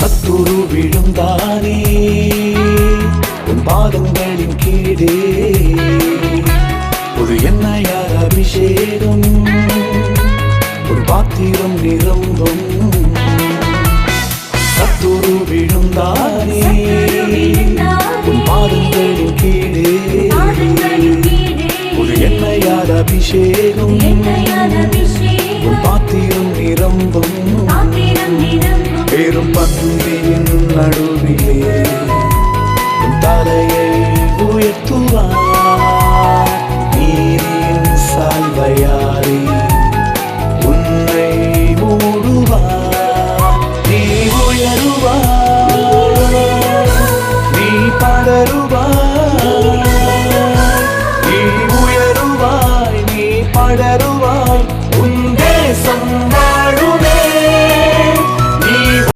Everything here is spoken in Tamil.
சத்துரு விழுந்தானே உன் பாதங்களின் கீழே ஒரு எண்ணெயார் அபிஷேகம் ஒரு பாத்திரம் நிரம்பும் சத்துரு விழுந்தானே உன் பாதங்களின் கீழே ஒரு எண்ணெயார் அபிஷேகம் உன் பாத்திரம் நிரம்பும் பெரும் பந்தியின் நடுவிலே உன் தலையை உயர்த்துவான்